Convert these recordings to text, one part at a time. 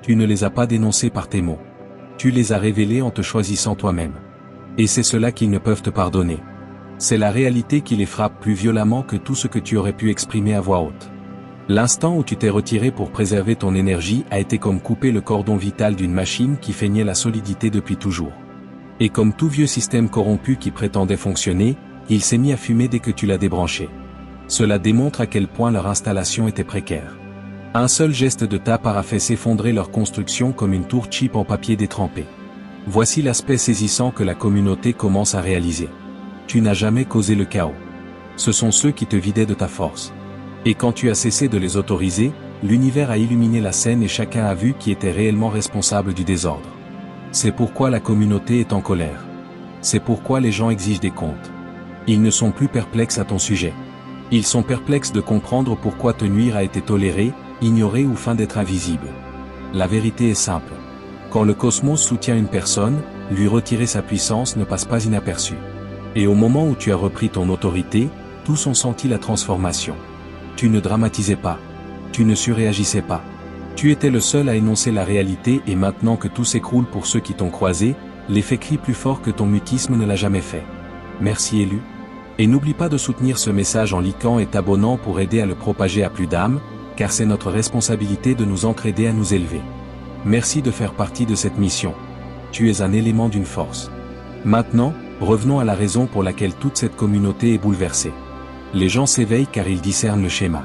Tu ne les as pas dénoncés par tes mots. Tu les as révélés en te choisissant toi-même. Et c'est cela qu'ils ne peuvent te pardonner. C'est la réalité qui les frappe plus violemment que tout ce que tu aurais pu exprimer à voix haute. L'instant où tu t'es retiré pour préserver ton énergie a été comme couper le cordon vital d'une machine qui feignait la solidité depuis toujours. Et comme tout vieux système corrompu qui prétendait fonctionner, il s'est mis à fumer dès que tu l'as débranché. Cela démontre à quel point leur installation était précaire. Un seul geste de ta part a fait s'effondrer leur construction comme une tour cheap en papier détrempé. Voici l'aspect saisissant que la communauté commence à réaliser. Tu n'as jamais causé le chaos. Ce sont ceux qui te vidaient de ta force. Et quand tu as cessé de les autoriser, l'univers a illuminé la scène et chacun a vu qui était réellement responsable du désordre. C'est pourquoi la communauté est en colère. C'est pourquoi les gens exigent des comptes. Ils ne sont plus perplexes à ton sujet. Ils sont perplexes de comprendre pourquoi te nuire a été toléré, ignoré ou feint d'être invisible. La vérité est simple. Quand le cosmos soutient une personne, lui retirer sa puissance ne passe pas inaperçu. Et au moment où tu as repris ton autorité, tous ont senti la transformation. Tu ne dramatisais pas. Tu ne surréagissais pas. Tu étais le seul à énoncer la réalité et maintenant que tout s'écroule pour ceux qui t'ont croisé, l'effet crie plus fort que ton mutisme ne l'a jamais fait. Merci élu. Et n'oublie pas de soutenir ce message en likant et t'abonnant pour aider à le propager à plus d'âmes, car c'est notre responsabilité de nous entraider à nous élever. Merci de faire partie de cette mission. Tu es un élément d'une force. Maintenant, revenons à la raison pour laquelle toute cette communauté est bouleversée. Les gens s'éveillent car ils discernent le schéma.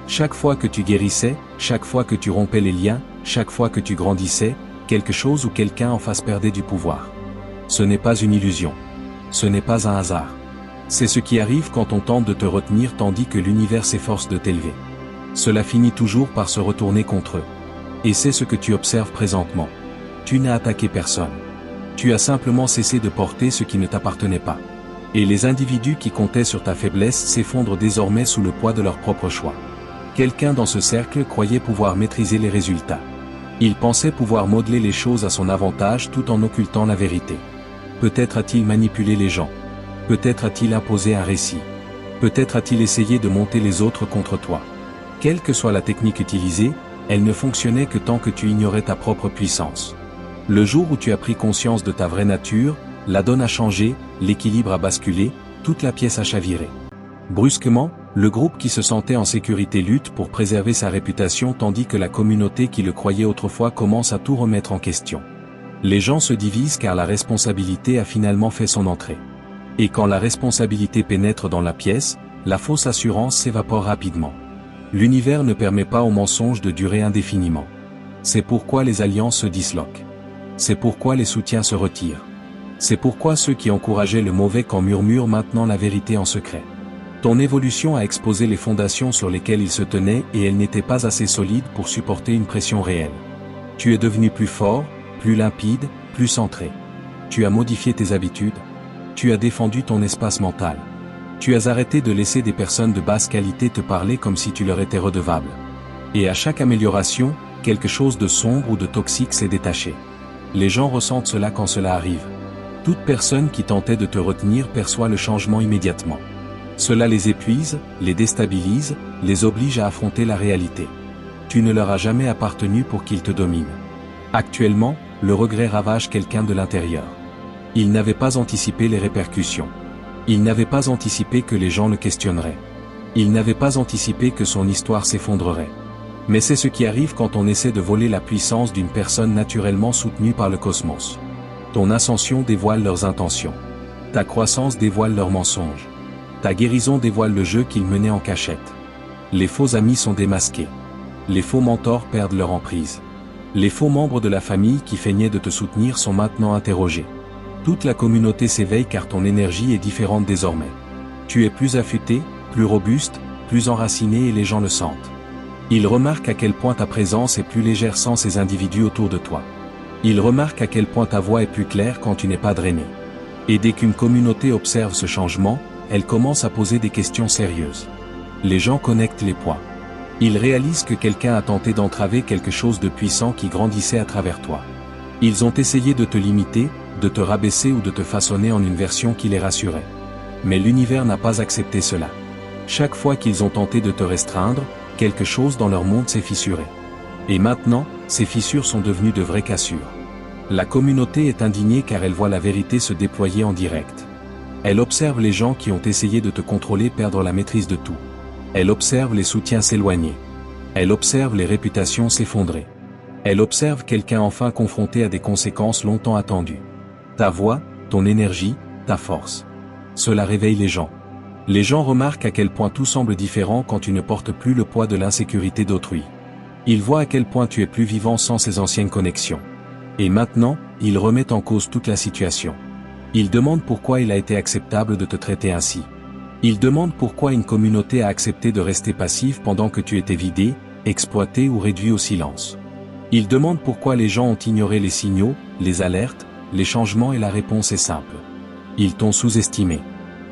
Chaque fois que tu guérissais, chaque fois que tu rompais les liens, chaque fois que tu grandissais, quelque chose ou quelqu'un en face perdait du pouvoir. Ce n'est pas une illusion. Ce n'est pas un hasard. C'est ce qui arrive quand on tente de te retenir tandis que l'univers s'efforce de t'élever. Cela finit toujours par se retourner contre eux. Et c'est ce que tu observes présentement. Tu n'as attaqué personne. Tu as simplement cessé de porter ce qui ne t'appartenait pas. Et les individus qui comptaient sur ta faiblesse s'effondrent désormais sous le poids de leur propre choix. Quelqu'un dans ce cercle croyait pouvoir maîtriser les résultats. Il pensait pouvoir modeler les choses à son avantage tout en occultant la vérité. Peut-être a-t-il manipulé les gens. Peut-être a-t-il imposé un récit. Peut-être a-t-il essayé de monter les autres contre toi. Quelle que soit la technique utilisée, elle ne fonctionnait que tant que tu ignorais ta propre puissance. Le jour où tu as pris conscience de ta vraie nature, la donne a changé, l'équilibre a basculé, toute la pièce a chaviré. Brusquement, le groupe qui se sentait en sécurité lutte pour préserver sa réputation tandis que la communauté qui le croyait autrefois commence à tout remettre en question. Les gens se divisent car la responsabilité a finalement fait son entrée. Et quand la responsabilité pénètre dans la pièce, la fausse assurance s'évapore rapidement. L'univers ne permet pas aux mensonges de durer indéfiniment. C'est pourquoi les alliances se disloquent. C'est pourquoi les soutiens se retirent. C'est pourquoi ceux qui encourageaient le mauvais camp murmurent maintenant la vérité en secret. Ton évolution a exposé les fondations sur lesquelles il se tenait et elles n'étaient pas assez solides pour supporter une pression réelle. Tu es devenu plus fort, plus limpide, plus centré. Tu as modifié tes habitudes. Tu as défendu ton espace mental. Tu as arrêté de laisser des personnes de basse qualité te parler comme si tu leur étais redevable. Et à chaque amélioration, quelque chose de sombre ou de toxique s'est détaché. Les gens ressentent cela quand cela arrive. Toute personne qui tentait de te retenir perçoit le changement immédiatement. Cela les épuise, les déstabilise, les oblige à affronter la réalité. Tu ne leur as jamais appartenu pour qu'ils te dominent. Actuellement, le regret ravage quelqu'un de l'intérieur. Il n'avait pas anticipé les répercussions. Il n'avait pas anticipé que les gens le questionneraient. Il n'avait pas anticipé que son histoire s'effondrerait. Mais c'est ce qui arrive quand on essaie de voler la puissance d'une personne naturellement soutenue par le cosmos. Ton ascension dévoile leurs intentions. Ta croissance dévoile leurs mensonges. Ta guérison dévoile le jeu qu'ils menaient en cachette. Les faux amis sont démasqués. Les faux mentors perdent leur emprise. Les faux membres de la famille qui feignaient de te soutenir sont maintenant interrogés. Toute la communauté s'éveille car ton énergie est différente désormais. Tu es plus affûté, plus robuste, plus enraciné et les gens le sentent. Ils remarquent à quel point ta présence est plus légère sans ces individus autour de toi. Ils remarquent à quel point ta voix est plus claire quand tu n'es pas drainé. Et dès qu'une communauté observe ce changement, elle commence à poser des questions sérieuses. Les gens connectent les points. Ils réalisent que quelqu'un a tenté d'entraver quelque chose de puissant qui grandissait à travers toi. Ils ont essayé de te limiter, de te rabaisser ou de te façonner en une version qui les rassurait. Mais l'univers n'a pas accepté cela. Chaque fois qu'ils ont tenté de te restreindre, quelque chose dans leur monde s'est fissuré. Et maintenant, ces fissures sont devenues de vraies cassures. La communauté est indignée car elle voit la vérité se déployer en direct. Elle observe les gens qui ont essayé de te contrôler perdre la maîtrise de tout. Elle observe les soutiens s'éloigner. Elle observe les réputations s'effondrer. Elle observe quelqu'un enfin confronté à des conséquences longtemps attendues. Ta voix, ton énergie, ta force. Cela réveille les gens. Les gens remarquent à quel point tout semble différent quand tu ne portes plus le poids de l'insécurité d'autrui. Ils voient à quel point tu es plus vivant sans ces anciennes connexions. Et maintenant, ils remettent en cause toute la situation. Ils demandent pourquoi il a été acceptable de te traiter ainsi. Ils demandent pourquoi une communauté a accepté de rester passive pendant que tu étais vidé, exploité ou réduit au silence. Ils demandent pourquoi les gens ont ignoré les signaux, les alertes, les changements et la réponse est simple. Ils t'ont sous-estimé.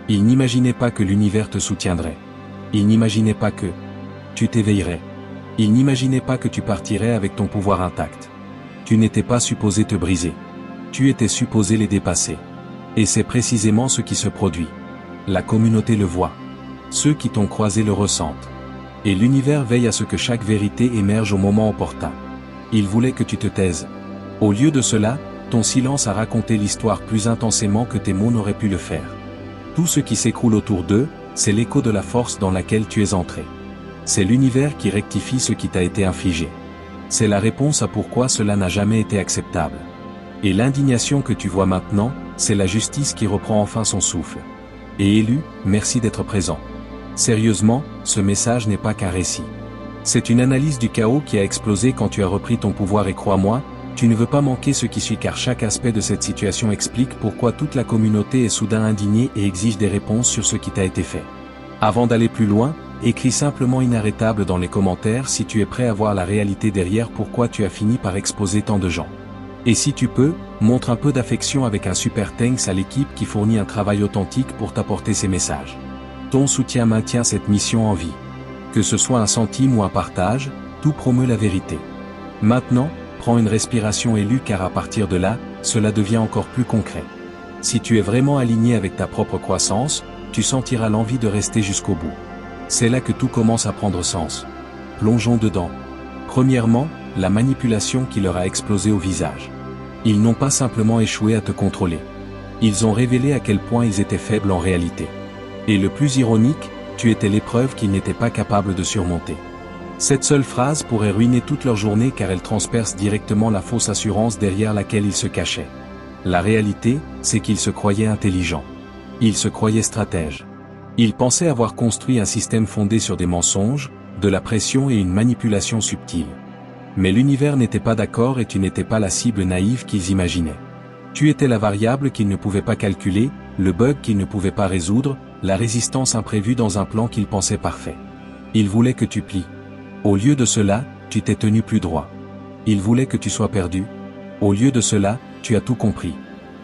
Ils n'imaginaient pas que l'univers te soutiendrait. Ils n'imaginaient pas que tu t'éveillerais. Ils n'imaginaient pas que tu partirais avec ton pouvoir intact. Tu n'étais pas supposé te briser. Tu étais supposé les dépasser. Et c'est précisément ce qui se produit. La communauté le voit. Ceux qui t'ont croisé le ressentent. Et l'univers veille à ce que chaque vérité émerge au moment opportun. Il voulait que tu te taises. Au lieu de cela, ton silence a raconté l'histoire plus intensément que tes mots n'auraient pu le faire. Tout ce qui s'écroule autour d'eux, c'est l'écho de la force dans laquelle tu es entré. C'est l'univers qui rectifie ce qui t'a été infligé. C'est la réponse à pourquoi cela n'a jamais été acceptable. Et l'indignation que tu vois maintenant, c'est la justice qui reprend enfin son souffle. Et élu, merci d'être présent. Sérieusement, ce message n'est pas qu'un récit. C'est une analyse du chaos qui a explosé quand tu as repris ton pouvoir et crois-moi, tu ne veux pas manquer ce qui suit car chaque aspect de cette situation explique pourquoi toute la communauté est soudain indignée et exige des réponses sur ce qui t'a été fait. Avant d'aller plus loin, écris simplement inarrêtable dans les commentaires si tu es prêt à voir la réalité derrière pourquoi tu as fini par exposer tant de gens. Et si tu peux, montre un peu d'affection avec un super thanks à l'équipe qui fournit un travail authentique pour t'apporter ces messages. Ton soutien maintient cette mission en vie. Que ce soit un centime ou un partage, tout promeut la vérité. Maintenant, prends une respiration élue car à partir de là, cela devient encore plus concret. Si tu es vraiment aligné avec ta propre croissance, tu sentiras l'envie de rester jusqu'au bout. C'est là que tout commence à prendre sens. Plongeons dedans. Premièrement, la manipulation qui leur a explosé au visage. Ils n'ont pas simplement échoué à te contrôler. Ils ont révélé à quel point ils étaient faibles en réalité. Et le plus ironique, tu étais l'épreuve qu'ils n'étaient pas capables de surmonter. Cette seule phrase pourrait ruiner toute leur journée car elle transperce directement la fausse assurance derrière laquelle ils se cachaient. La réalité, c'est qu'ils se croyaient intelligents. Ils se croyaient stratèges. Ils pensaient avoir construit un système fondé sur des mensonges, de la pression et une manipulation subtile. Mais l'univers n'était pas d'accord et tu n'étais pas la cible naïve qu'ils imaginaient. Tu étais la variable qu'ils ne pouvaient pas calculer, le bug qu'ils ne pouvaient pas résoudre, la résistance imprévue dans un plan qu'ils pensaient parfait. Ils voulaient que tu plies. Au lieu de cela, tu t'es tenu plus droit. Ils voulaient que tu sois perdu. Au lieu de cela, tu as tout compris.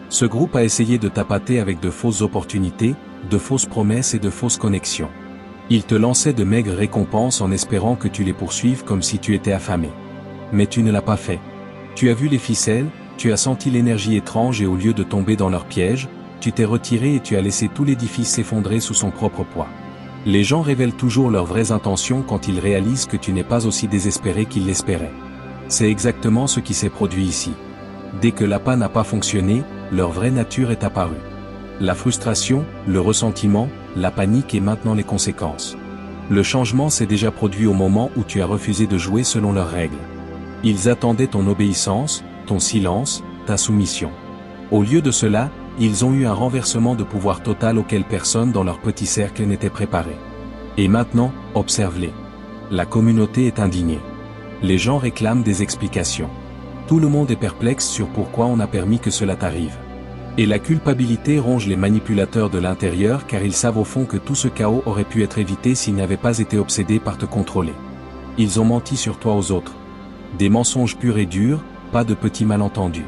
Ce groupe a essayé de t'appâter avec de fausses opportunités, de fausses promesses et de fausses connexions. Ils te lançaient de maigres récompenses en espérant que tu les poursuives comme si tu étais affamé. Mais tu ne l'as pas fait. Tu as vu les ficelles, tu as senti l'énergie étrange et au lieu de tomber dans leur piège, tu t'es retiré et tu as laissé tout l'édifice s'effondrer sous son propre poids. Les gens révèlent toujours leurs vraies intentions quand ils réalisent que tu n'es pas aussi désespéré qu'ils l'espéraient. C'est exactement ce qui s'est produit ici. Dès que l'appât n'a pas fonctionné, leur vraie nature est apparue. La frustration, le ressentiment, la panique et maintenant les conséquences. Le changement s'est déjà produit au moment où tu as refusé de jouer selon leurs règles. Ils attendaient ton obéissance, ton silence, ta soumission. Au lieu de cela, ils ont eu un renversement de pouvoir total auquel personne dans leur petit cercle n'était préparé. Et maintenant, observe-les. La communauté est indignée. Les gens réclament des explications. Tout le monde est perplexe sur pourquoi on a permis que cela t'arrive. Et la culpabilité ronge les manipulateurs de l'intérieur car ils savent au fond que tout ce chaos aurait pu être évité s'ils n'avaient pas été obsédés par te contrôler. Ils ont menti sur toi aux autres. Des mensonges purs et durs, pas de petits malentendus.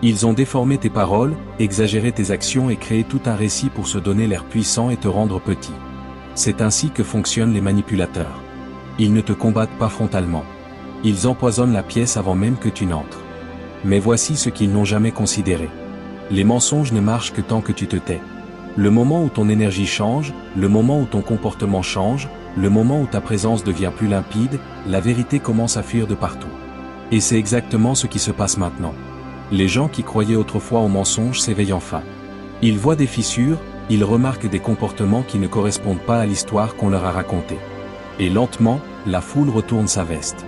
Ils ont déformé tes paroles, exagéré tes actions et créé tout un récit pour se donner l'air puissant et te rendre petit. C'est ainsi que fonctionnent les manipulateurs. Ils ne te combattent pas frontalement. Ils empoisonnent la pièce avant même que tu n'entres. Mais voici ce qu'ils n'ont jamais considéré. Les mensonges ne marchent que tant que tu te tais. Le moment où ton énergie change, le moment où ton comportement change, le moment où ta présence devient plus limpide, la vérité commence à fuir de partout. Et c'est exactement ce qui se passe maintenant. Les gens qui croyaient autrefois aux mensonges s'éveillent enfin. Ils voient des fissures, ils remarquent des comportements qui ne correspondent pas à l'histoire qu'on leur a racontée. Et lentement, la foule retourne sa veste.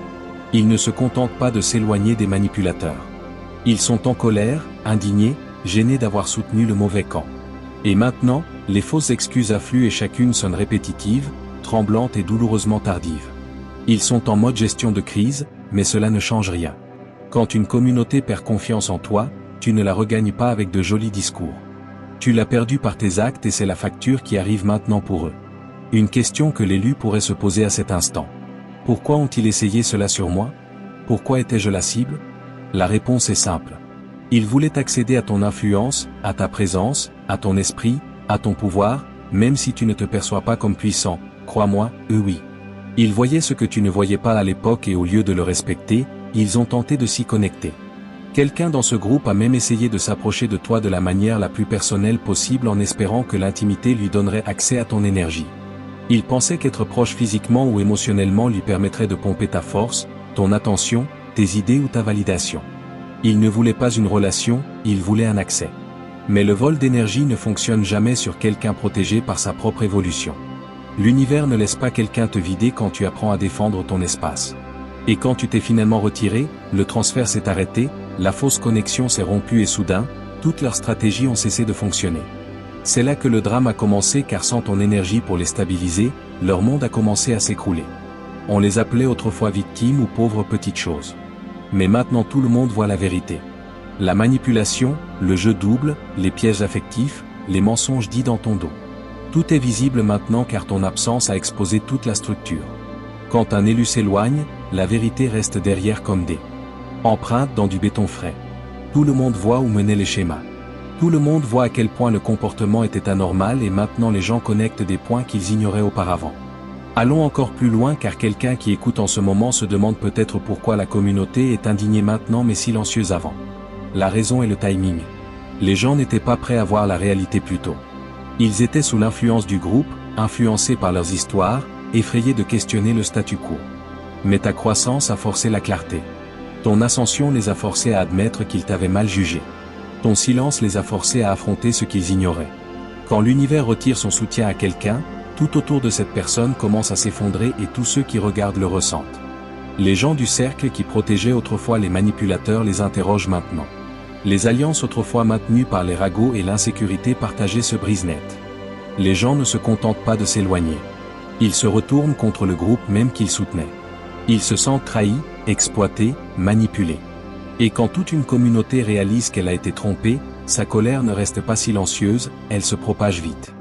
Ils ne se contentent pas de s'éloigner des manipulateurs. Ils sont en colère, indignés, gênés d'avoir soutenu le mauvais camp. Et maintenant, les fausses excuses affluent et chacune sonne répétitive, tremblante et douloureusement tardive. Ils sont en mode gestion de crise, mais cela ne change rien. Quand une communauté perd confiance en toi, tu ne la regagnes pas avec de jolis discours. Tu l'as perdue par tes actes et c'est la facture qui arrive maintenant pour eux. Une question que l'élu pourrait se poser à cet instant. Pourquoi ont-ils essayé cela sur moi? Pourquoi étais-je la cible? La réponse est simple. Ils voulaient accéder à ton influence, à ta présence, à ton esprit, à ton pouvoir, même si tu ne te perçois pas comme puissant, crois-moi, eux oui. Ils voyaient ce que tu ne voyais pas à l'époque et au lieu de le respecter, ils ont tenté de s'y connecter. Quelqu'un dans ce groupe a même essayé de s'approcher de toi de la manière la plus personnelle possible en espérant que l'intimité lui donnerait accès à ton énergie. Il pensait qu'être proche physiquement ou émotionnellement lui permettrait de pomper ta force, ton attention, tes idées ou ta validation. Il ne voulait pas une relation, il voulait un accès. Mais le vol d'énergie ne fonctionne jamais sur quelqu'un protégé par sa propre évolution. L'univers ne laisse pas quelqu'un te vider quand tu apprends à défendre ton espace. Et quand tu t'es finalement retiré, le transfert s'est arrêté, la fausse connexion s'est rompue et soudain, toutes leurs stratégies ont cessé de fonctionner. C'est là que le drame a commencé car sans ton énergie pour les stabiliser, leur monde a commencé à s'écrouler. On les appelait autrefois victimes ou pauvres petites choses. Mais maintenant tout le monde voit la vérité. La manipulation, le jeu double, les pièges affectifs, les mensonges dits dans ton dos. Tout est visible maintenant car ton absence a exposé toute la structure. Quand un élu s'éloigne, la vérité reste derrière comme des empreintes dans du béton frais. Tout le monde voit où menaient les schémas. Tout le monde voit à quel point le comportement était anormal et maintenant les gens connectent des points qu'ils ignoraient auparavant. Allons encore plus loin car quelqu'un qui écoute en ce moment se demande peut-être pourquoi la communauté est indignée maintenant mais silencieuse avant. La raison est le timing. Les gens n'étaient pas prêts à voir la réalité plus tôt. Ils étaient sous l'influence du groupe, influencés par leurs histoires, effrayés de questionner le statu quo. Mais ta croissance a forcé la clarté. Ton ascension les a forcés à admettre qu'ils t'avaient mal jugé. Ton silence les a forcés à affronter ce qu'ils ignoraient. Quand l'univers retire son soutien à quelqu'un, tout autour de cette personne commence à s'effondrer et tous ceux qui regardent le ressentent. Les gens du cercle qui protégeaient autrefois les manipulateurs les interrogent maintenant. Les alliances autrefois maintenues par les ragots et l'insécurité partagées se brisent net. Les gens ne se contentent pas de s'éloigner. Ils se retournent contre le groupe même qu'ils soutenaient. Ils se sentent trahis, exploités, manipulés. Et quand toute une communauté réalise qu'elle a été trompée, sa colère ne reste pas silencieuse, elle se propage vite.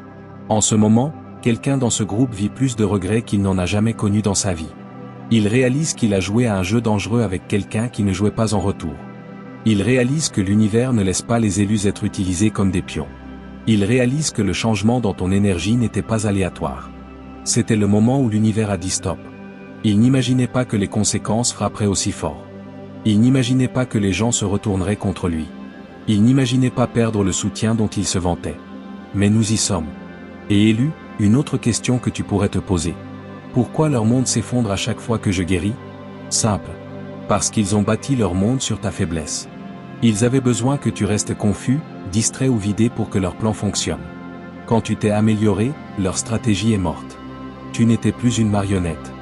En ce moment, quelqu'un dans ce groupe vit plus de regrets qu'il n'en a jamais connu dans sa vie. Il réalise qu'il a joué à un jeu dangereux avec quelqu'un qui ne jouait pas en retour. Il réalise que l'univers ne laisse pas les élus être utilisés comme des pions. Il réalise que le changement dans ton énergie n'était pas aléatoire. C'était le moment où l'univers a dit stop. Il n'imaginait pas que les conséquences frapperaient aussi fort. Il n'imaginait pas que les gens se retourneraient contre lui. Il n'imaginait pas perdre le soutien dont il se vantait. Mais nous y sommes. Et élu, une autre question que tu pourrais te poser. Pourquoi leur monde s'effondre à chaque fois que je guéris? Simple. Parce qu'ils ont bâti leur monde sur ta faiblesse. Ils avaient besoin que tu restes confus, distrait ou vidé pour que leur plan fonctionne. Quand tu t'es amélioré, leur stratégie est morte. Tu n'étais plus une marionnette.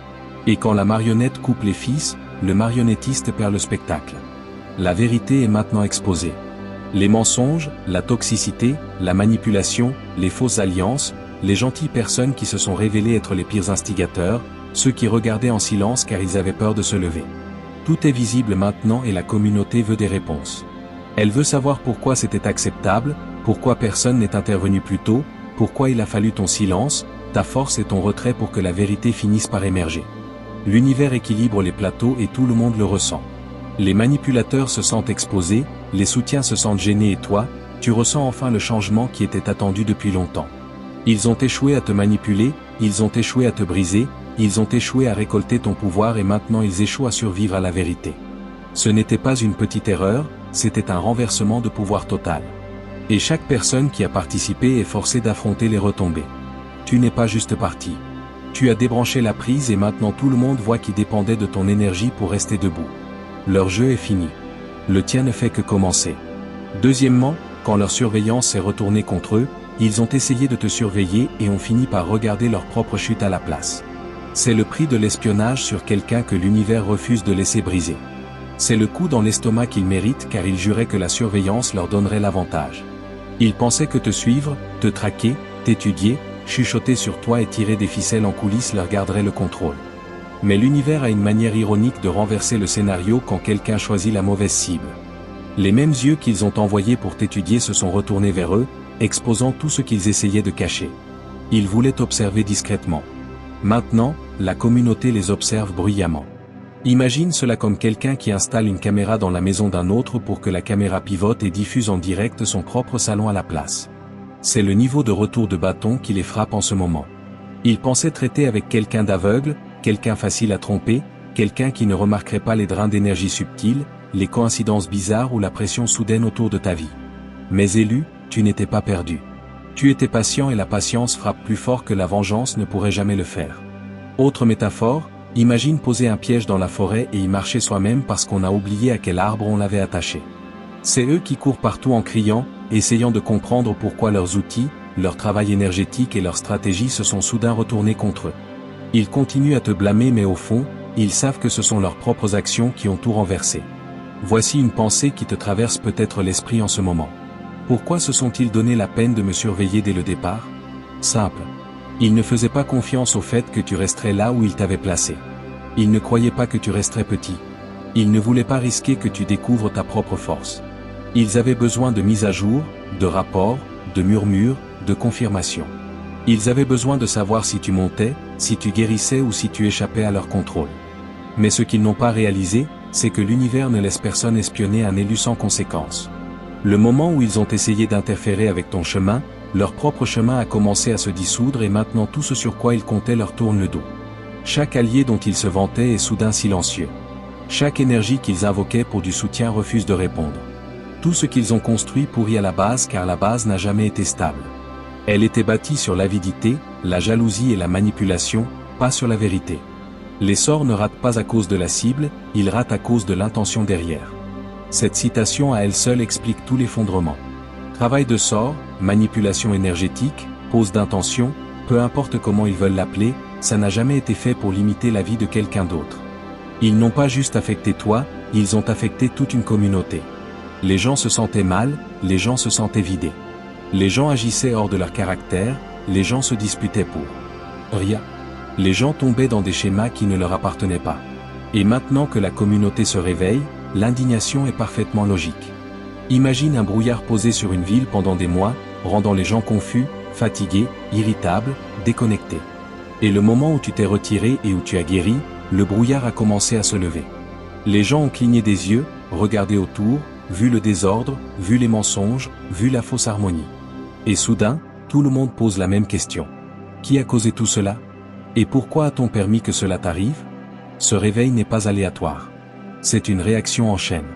Et quand la marionnette coupe les fils, le marionnettiste perd le spectacle. La vérité est maintenant exposée. Les mensonges, la toxicité, la manipulation, les fausses alliances, les gentilles personnes qui se sont révélées être les pires instigateurs, ceux qui regardaient en silence car ils avaient peur de se lever. Tout est visible maintenant et la communauté veut des réponses. Elle veut savoir pourquoi c'était acceptable, pourquoi personne n'est intervenu plus tôt, pourquoi il a fallu ton silence, ta force et ton retrait pour que la vérité finisse par émerger. L'univers équilibre les plateaux et tout le monde le ressent. Les manipulateurs se sentent exposés, les soutiens se sentent gênés et toi, tu ressens enfin le changement qui était attendu depuis longtemps. Ils ont échoué à te manipuler, ils ont échoué à te briser, ils ont échoué à récolter ton pouvoir et maintenant ils échouent à survivre à la vérité. Ce n'était pas une petite erreur, c'était un renversement de pouvoir total. Et chaque personne qui a participé est forcée d'affronter les retombées. Tu n'es pas juste parti. Tu as débranché la prise et maintenant tout le monde voit qu'ils dépendaient de ton énergie pour rester debout. Leur jeu est fini. Le tien ne fait que commencer. Deuxièmement, quand leur surveillance s'est retournée contre eux, ils ont essayé de te surveiller et ont fini par regarder leur propre chute à la place. C'est le prix de l'espionnage sur quelqu'un que l'univers refuse de laisser briser. C'est le coup dans l'estomac qu'ils méritent car ils juraient que la surveillance leur donnerait l'avantage. Ils pensaient que te suivre, te traquer, t'étudier, chuchoter sur toi et tirer des ficelles en coulisses leur garderait le contrôle. Mais l'univers a une manière ironique de renverser le scénario quand quelqu'un choisit la mauvaise cible. Les mêmes yeux qu'ils ont envoyés pour t'étudier se sont retournés vers eux, exposant tout ce qu'ils essayaient de cacher. Ils voulaient t'observer discrètement. Maintenant, la communauté les observe bruyamment. Imagine cela comme quelqu'un qui installe une caméra dans la maison d'un autre pour que la caméra pivote et diffuse en direct son propre salon à la place. C'est le niveau de retour de bâton qui les frappe en ce moment. Ils pensaient traiter avec quelqu'un d'aveugle, quelqu'un facile à tromper, quelqu'un qui ne remarquerait pas les drains d'énergie subtils, les coïncidences bizarres ou la pression soudaine autour de ta vie. Mais élu, tu n'étais pas perdu. Tu étais patient et la patience frappe plus fort que la vengeance ne pourrait jamais le faire. Autre métaphore, imagine poser un piège dans la forêt et y marcher soi-même parce qu'on a oublié à quel arbre on l'avait attaché. C'est eux qui courent partout en criant, essayant de comprendre pourquoi leurs outils, leur travail énergétique et leur stratégie se sont soudain retournés contre eux. Ils continuent à te blâmer mais au fond, ils savent que ce sont leurs propres actions qui ont tout renversé. Voici une pensée qui te traverse peut-être l'esprit en ce moment. Pourquoi se sont-ils donné la peine de me surveiller dès le départ? Simple. Ils ne faisaient pas confiance au fait que tu resterais là où ils t'avaient placé. Ils ne croyaient pas que tu resterais petit. Ils ne voulaient pas risquer que tu découvres ta propre force. Ils avaient besoin de mise à jour, de rapports, de murmures, de confirmations. Ils avaient besoin de savoir si tu montais, si tu guérissais ou si tu échappais à leur contrôle. Mais ce qu'ils n'ont pas réalisé, c'est que l'univers ne laisse personne espionner un élu sans conséquence. Le moment où ils ont essayé d'interférer avec ton chemin, leur propre chemin a commencé à se dissoudre et maintenant tout ce sur quoi ils comptaient leur tourne le dos. Chaque allié dont ils se vantaient est soudain silencieux. Chaque énergie qu'ils invoquaient pour du soutien refuse de répondre. Tout ce qu'ils ont construit pourrit à la base car la base n'a jamais été stable. Elle était bâtie sur l'avidité, la jalousie et la manipulation, pas sur la vérité. Les sorts ne ratent pas à cause de la cible, ils ratent à cause de l'intention derrière. Cette citation à elle seule explique tout l'effondrement. Travail de sort, manipulation énergétique, pose d'intention, peu importe comment ils veulent l'appeler, ça n'a jamais été fait pour limiter la vie de quelqu'un d'autre. Ils n'ont pas juste affecté toi, ils ont affecté toute une communauté. Les gens se sentaient mal, les gens se sentaient vidés. Les gens agissaient hors de leur caractère, les gens se disputaient pour rien. Les gens tombaient dans des schémas qui ne leur appartenaient pas. Et maintenant que la communauté se réveille, l'indignation est parfaitement logique. Imagine un brouillard posé sur une ville pendant des mois, rendant les gens confus, fatigués, irritables, déconnectés. Et le moment où tu t'es retiré et où tu as guéri, le brouillard a commencé à se lever. Les gens ont cligné des yeux, regardé autour, vu le désordre, vu les mensonges, vu la fausse harmonie. Et soudain, tout le monde pose la même question. Qui a causé tout cela? Et pourquoi a-t-on permis que cela t'arrive? Ce réveil n'est pas aléatoire. C'est une réaction en chaîne.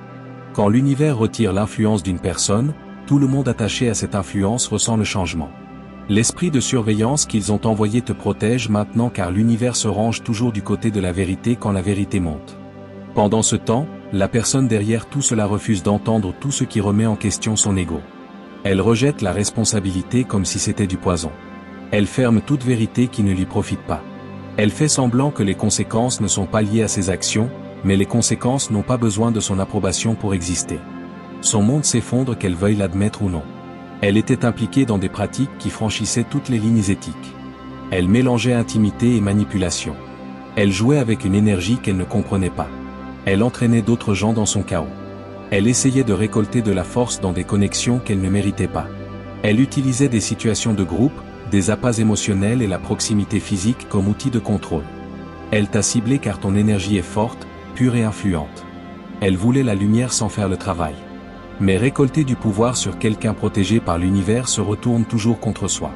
Quand l'univers retire l'influence d'une personne, tout le monde attaché à cette influence ressent le changement. L'esprit de surveillance qu'ils ont envoyé te protège maintenant car l'univers se range toujours du côté de la vérité quand la vérité monte. Pendant ce temps, la personne derrière tout cela refuse d'entendre tout ce qui remet en question son ego. Elle rejette la responsabilité comme si c'était du poison. Elle ferme toute vérité qui ne lui profite pas. Elle fait semblant que les conséquences ne sont pas liées à ses actions, mais les conséquences n'ont pas besoin de son approbation pour exister. Son monde s'effondre qu'elle veuille l'admettre ou non. Elle était impliquée dans des pratiques qui franchissaient toutes les lignes éthiques. Elle mélangeait intimité et manipulation. Elle jouait avec une énergie qu'elle ne comprenait pas. Elle entraînait d'autres gens dans son chaos. Elle essayait de récolter de la force dans des connexions qu'elle ne méritait pas. Elle utilisait des situations de groupe, des appâts émotionnels et la proximité physique comme outil de contrôle. Elle t'a ciblé car ton énergie est forte, pure et influente. Elle voulait la lumière sans faire le travail. Mais récolter du pouvoir sur quelqu'un protégé par l'univers se retourne toujours contre soi.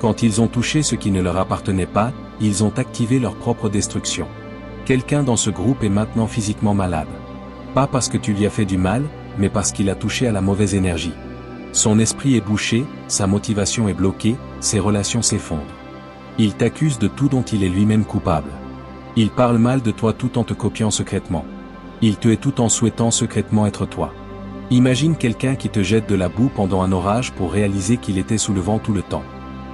Quand ils ont touché ce qui ne leur appartenait pas, ils ont activé leur propre destruction. Quelqu'un dans ce groupe est maintenant physiquement malade. Pas parce que tu lui as fait du mal, mais parce qu'il a touché à la mauvaise énergie. Son esprit est bouché, sa motivation est bloquée, ses relations s'effondrent. Il t'accuse de tout dont il est lui-même coupable. Il parle mal de toi tout en te copiant secrètement. Il te hait tout en souhaitant secrètement être toi. Imagine quelqu'un qui te jette de la boue pendant un orage pour réaliser qu'il était sous le vent tout le temps.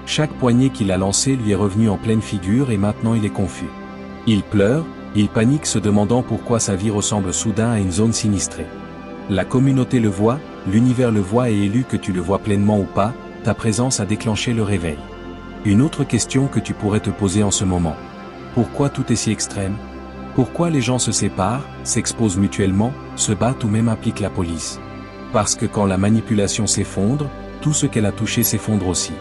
Chaque poignée qu'il a lancée lui est revenue en pleine figure et maintenant il est confus. Il pleure, il panique se demandant pourquoi sa vie ressemble soudain à une zone sinistrée. La communauté le voit, l'univers le voit et élu que tu le vois pleinement ou pas, ta présence a déclenché le réveil. Une autre question que tu pourrais te poser en ce moment. Pourquoi tout est si extrême? Pourquoi les gens se séparent, s'exposent mutuellement, se battent ou même appliquent la police? Parce que quand la manipulation s'effondre, tout ce qu'elle a touché s'effondre aussi.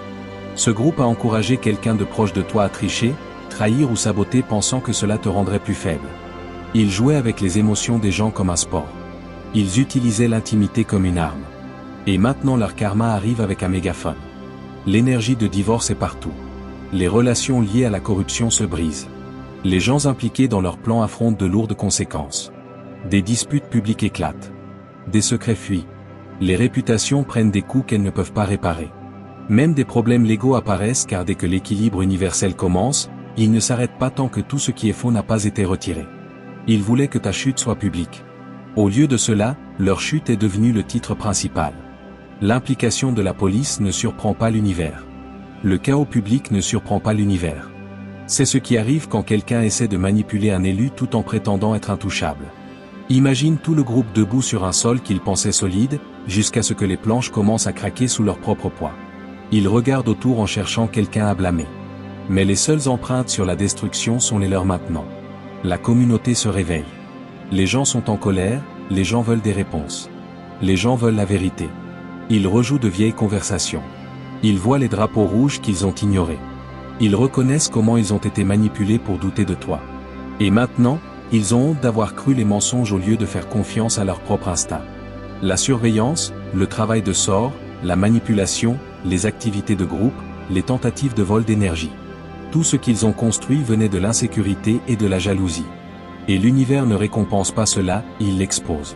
Ce groupe a encouragé quelqu'un de proche de toi à tricher, trahir ou saboter pensant que cela te rendrait plus faible. Ils jouaient avec les émotions des gens comme un sport. Ils utilisaient l'intimité comme une arme. Et maintenant leur karma arrive avec un mégaphone. L'énergie de divorce est partout. Les relations liées à la corruption se brisent. Les gens impliqués dans leurs plans affrontent de lourdes conséquences. Des disputes publiques éclatent. Des secrets fuient. Les réputations prennent des coups qu'elles ne peuvent pas réparer. Même des problèmes légaux apparaissent car dès que l'équilibre universel commence, il ne s'arrête pas tant que tout ce qui est faux n'a pas été retiré. Ils voulaient que ta chute soit publique. Au lieu de cela, leur chute est devenue le titre principal. L'implication de la police ne surprend pas l'univers. Le chaos public ne surprend pas l'univers. C'est ce qui arrive quand quelqu'un essaie de manipuler un élu tout en prétendant être intouchable. Imagine tout le groupe debout sur un sol qu'ils pensaient solide, jusqu'à ce que les planches commencent à craquer sous leur propre poids. Ils regardent autour en cherchant quelqu'un à blâmer. Mais les seules empreintes sur la destruction sont les leurs maintenant. La communauté se réveille. Les gens sont en colère, les gens veulent des réponses. Les gens veulent la vérité. Ils rejouent de vieilles conversations. Ils voient les drapeaux rouges qu'ils ont ignorés. Ils reconnaissent comment ils ont été manipulés pour douter de toi. Et maintenant, ils ont honte d'avoir cru les mensonges au lieu de faire confiance à leur propre instinct. La surveillance, le travail de sort, la manipulation, les activités de groupe, les tentatives de vol d'énergie. Tout ce qu'ils ont construit venait de l'insécurité et de la jalousie. Et l'univers ne récompense pas cela, il l'expose.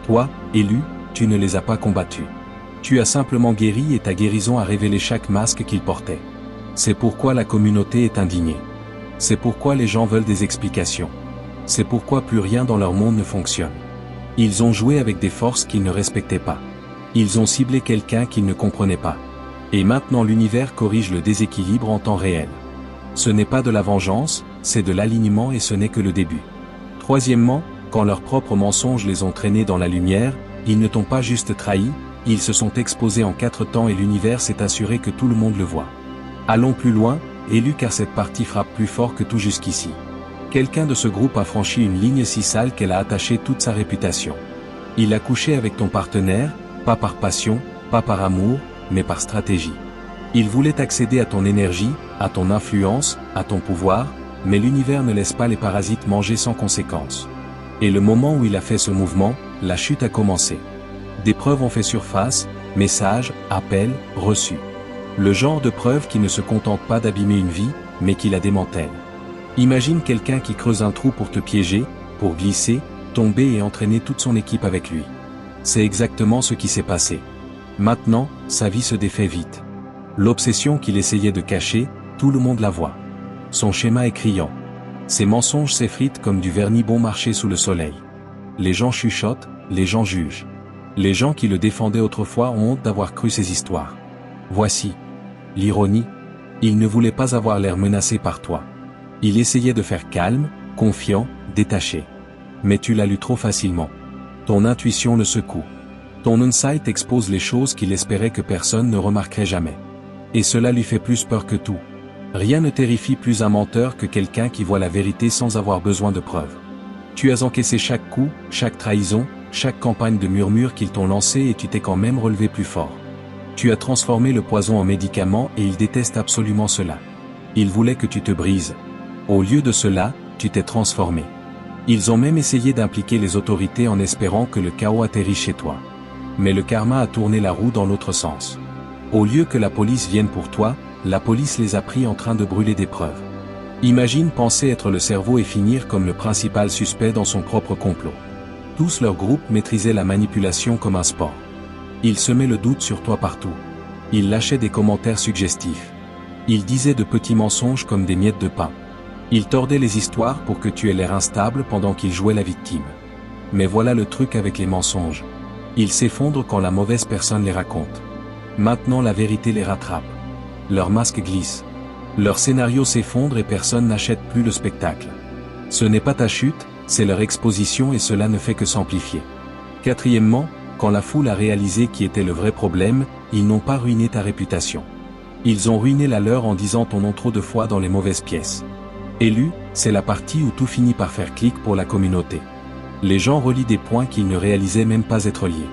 Toi, élu, tu ne les as pas combattus. Tu as simplement guéri et ta guérison a révélé chaque masque qu'ils portaient. C'est pourquoi la communauté est indignée. C'est pourquoi les gens veulent des explications. C'est pourquoi plus rien dans leur monde ne fonctionne. Ils ont joué avec des forces qu'ils ne respectaient pas. Ils ont ciblé quelqu'un qu'ils ne comprenaient pas. Et maintenant l'univers corrige le déséquilibre en temps réel. Ce n'est pas de la vengeance, c'est de l'alignement et ce n'est que le début. Troisièmement, quand leurs propres mensonges les ont traînés dans la lumière, ils ne t'ont pas juste trahi, ils se sont exposés en 4 temps et l'univers s'est assuré que tout le monde le voit. Allons plus loin, élu car cette partie frappe plus fort que tout jusqu'ici. Quelqu'un de ce groupe a franchi une ligne si sale qu'elle a attaché toute sa réputation. Il a couché avec ton partenaire, pas par passion, pas par amour, mais par stratégie. Il voulait accéder à ton énergie, à ton influence, à ton pouvoir, mais l'univers ne laisse pas les parasites manger sans conséquence. Et le moment où il a fait ce mouvement, la chute a commencé. Des preuves ont fait surface, messages, appels, reçus. Le genre de preuve qui ne se contente pas d'abîmer une vie, mais qui la démantèle. Imagine quelqu'un qui creuse un trou pour te piéger, pour glisser, tomber et entraîner toute son équipe avec lui. C'est exactement ce qui s'est passé. Maintenant, sa vie se défait vite. L'obsession qu'il essayait de cacher, tout le monde la voit. Son schéma est criant. Ses mensonges s'effritent comme du vernis bon marché sous le soleil. Les gens chuchotent, les gens jugent. Les gens qui le défendaient autrefois ont honte d'avoir cru ces histoires. Voici l'ironie. Il ne voulait pas avoir l'air menacé par toi. Il essayait de faire calme, confiant, détaché. Mais tu l'as lu trop facilement. Ton intuition le secoue. Ton insight expose les choses qu'il espérait que personne ne remarquerait jamais. Et cela lui fait plus peur que tout. Rien ne terrifie plus un menteur que quelqu'un qui voit la vérité sans avoir besoin de preuves. Tu as encaissé chaque coup, chaque trahison, chaque campagne de murmures qu'ils t'ont lancé et tu t'es quand même relevé plus fort. Tu as transformé le poison en médicament et ils détestent absolument cela. Ils voulaient que tu te brises. Au lieu de cela, tu t'es transformé. Ils ont même essayé d'impliquer les autorités en espérant que le chaos atterrisse chez toi. Mais le karma a tourné la roue dans l'autre sens. Au lieu que la police vienne pour toi, la police les a pris en train de brûler des preuves. Imagine penser être le cerveau et finir comme le principal suspect dans son propre complot. Tous leurs groupes maîtrisaient la manipulation comme un sport. Ils semaient le doute sur toi partout. Ils lâchaient des commentaires suggestifs. Ils disaient de petits mensonges comme des miettes de pain. Ils tordaient les histoires pour que tu aies l'air instable pendant qu'ils jouaient la victime. Mais voilà le truc avec les mensonges. Ils s'effondrent quand la mauvaise personne les raconte. Maintenant la vérité les rattrape. Leur masque glisse. Leur scénario s'effondre et personne n'achète plus le spectacle. Ce n'est pas ta chute, c'est leur exposition et cela ne fait que s'amplifier. Quatrièmement, quand la foule a réalisé qui était le vrai problème, ils n'ont pas ruiné ta réputation. Ils ont ruiné la leur en disant ton nom trop de fois dans les mauvaises pièces. Élu, c'est la partie où tout finit par faire clic pour la communauté. Les gens relient des points qu'ils ne réalisaient même pas être liés.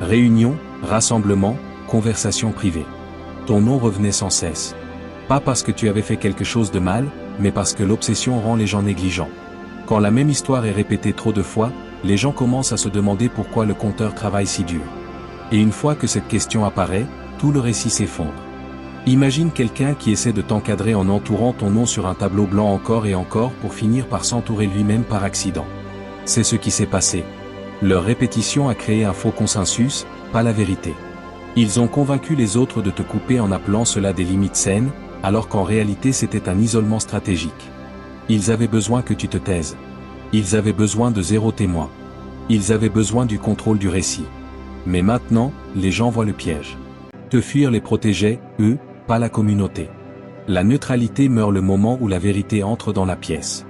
Réunion, rassemblement, conversation privée. Ton nom revenait sans cesse. Pas parce que tu avais fait quelque chose de mal, mais parce que l'obsession rend les gens négligents. Quand la même histoire est répétée trop de fois, les gens commencent à se demander pourquoi le compteur travaille si dur. Et une fois que cette question apparaît, tout le récit s'effondre. Imagine quelqu'un qui essaie de t'encadrer en entourant ton nom sur un tableau blanc encore et encore pour finir par s'entourer lui-même par accident. C'est ce qui s'est passé. Leur répétition a créé un faux consensus, pas la vérité. Ils ont convaincu les autres de te couper en appelant cela des limites saines, alors qu'en réalité c'était un isolement stratégique. Ils avaient besoin que tu te taises. Ils avaient besoin de 0 témoin. Ils avaient besoin du contrôle du récit. Mais maintenant, les gens voient le piège. Te fuir les protégeait, eux, pas la communauté. La neutralité meurt le moment où la vérité entre dans la pièce.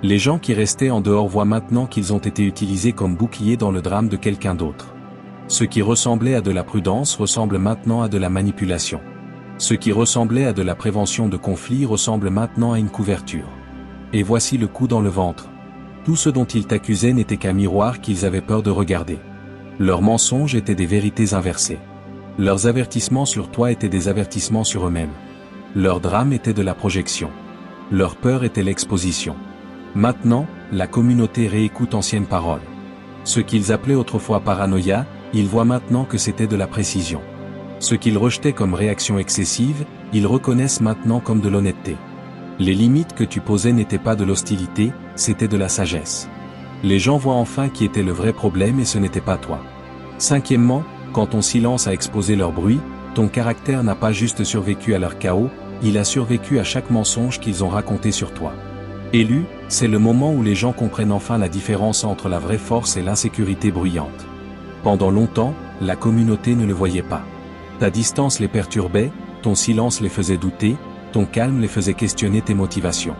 Les gens qui restaient en dehors voient maintenant qu'ils ont été utilisés comme boucliers dans le drame de quelqu'un d'autre. Ce qui ressemblait à de la prudence ressemble maintenant à de la manipulation. Ce qui ressemblait à de la prévention de conflits ressemble maintenant à une couverture. Et voici le coup dans le ventre. Tout ce dont ils t'accusaient n'était qu'un miroir qu'ils avaient peur de regarder. Leurs mensonges étaient des vérités inversées. Leurs avertissements sur toi étaient des avertissements sur eux-mêmes. Leur drame était de la projection. Leur peur était l'exposition. Maintenant, la communauté réécoute anciennes paroles. Ce qu'ils appelaient autrefois paranoïa, ils voient maintenant que c'était de la précision. Ce qu'ils rejetaient comme réaction excessive, ils reconnaissent maintenant comme de l'honnêteté. Les limites que tu posais n'étaient pas de l'hostilité, c'était de la sagesse. Les gens voient enfin qui était le vrai problème et ce n'était pas toi. Cinquièmement, quand ton silence a exposé leur bruit, ton caractère n'a pas juste survécu à leur chaos, il a survécu à chaque mensonge qu'ils ont raconté sur toi. Élu, c'est le moment où les gens comprennent enfin la différence entre la vraie force et l'insécurité bruyante. Pendant longtemps, la communauté ne le voyait pas. Ta distance les perturbait, ton silence les faisait douter, ton calme les faisait questionner tes motivations.